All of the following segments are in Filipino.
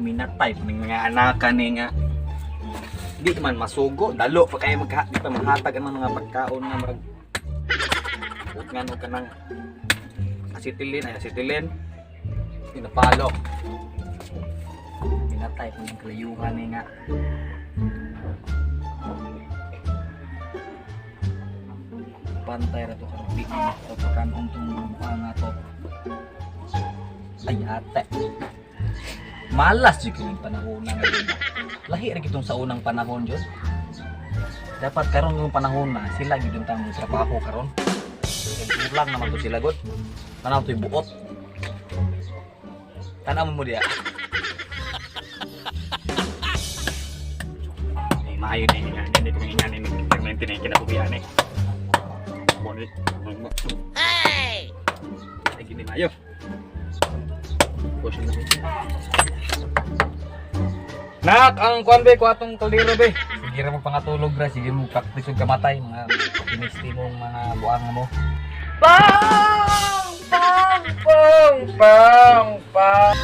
minatay ning mga anakan ni nga di man masugo dalo pa kay di pa mahatag ang mga pagkaon nga marag ug ngano kanang asitilin pinapalo minatay ko ng kalayuhan ni nga pantay ra to karon di na to kanon tong mga to ay ate malas jud yung panahon na lahi ra gitong sa unang panahon jud dapat karon yung panahon na sila gid yung tamong trabaho karon ulang naman to sila god tanaw to'y buot tanaw mo dia ni maayo ni nga ni kung nga ni segment ni kinabuhian ni bonit hey ay gini maayo push na nak ang kuan be ko atong kaldero be sige ra mo pangatulog ra sige mo practice og kamatay mga kinisti mong mga buang mo pang pang pang pang pang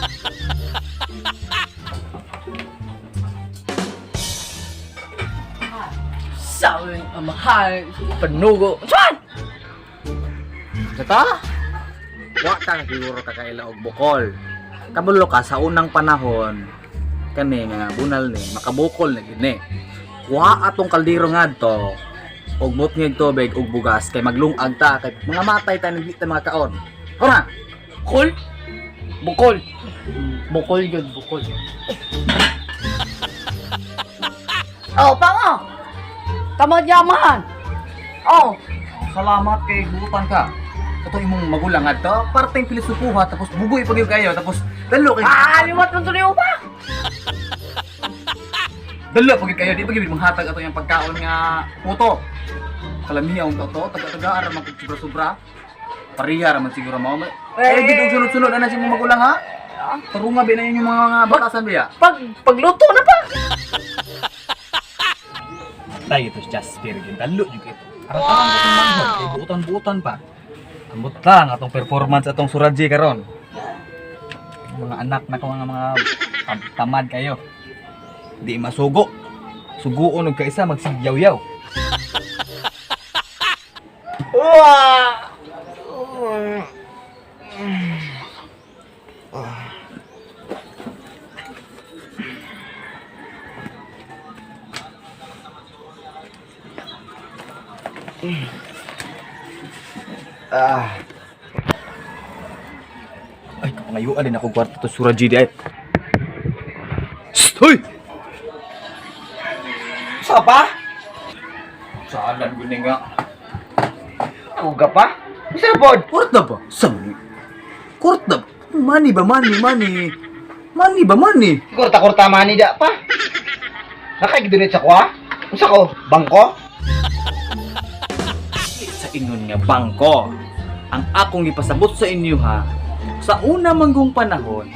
sawing mahal penugo saan kata wa ta siguro ka kaila og bukol kabulo ka sa unang panahon kani nga bunal ni makabukol na gini wa atong kaldero ngadto og mutngig tubig og bugas kay maglungag ta kay mga matay ta nang kita mga kaon ora bukol bukol yun bukol oh pango tamad yaman oh salamat kay gutan ka kato imong magulang adto parteng pilisupuha tapos bugoy pagyo kayo tapos dalo kay liwat mo tuloy pa dalo pagyo kayo di pagyo manghatag ato yung pagkaon nga puto kalamiya ang toto taga-taga ara man sobra-sobra pariya ra man siguro mao gid sunod-sunod ana si imong magulang ha tarunga ba na yung mga batasan biya pagluto na pa tay ito Jasper gid dalo jud ito aran-aran ko tong manghod kay buutan-buutan pa ambot lang atong performance atong Suraji karon mga anak na ko mga tamad kayo di masugo suguon og kaisa magsigyaw-yaw ay kapangayuan din ako kwarto to Suraji di ay hoy sapa saalan gud nga uga pa isa pod kurta ba sami kurta mani ba mani kurta mani da pa nakagidunit sa kwa usa ko bangko sa ingon nga bangko ang akong ipasabot sa inyo ha sa una manggong panahon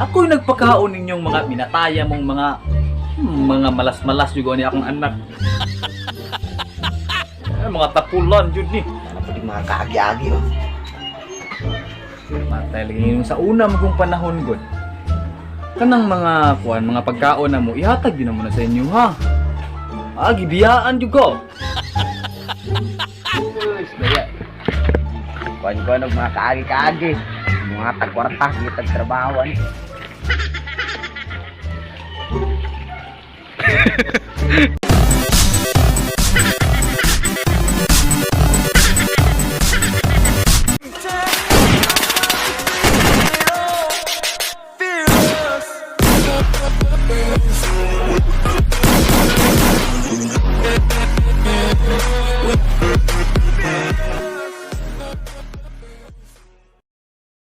ako'y nagpakaon ninyong mga minataya mong mga malas-malas juga ni akong anak mga tapulan jud ni ano pa di mga kaagi-agi oh matay lagi sa una manggong panahon god kanang mga kuan mga pagkaon na mo ihatag din mo na sa inyo ha gibiyaan juga daya kuan mga kaagi-kaagi mga tagkwarta di tagtrabahoan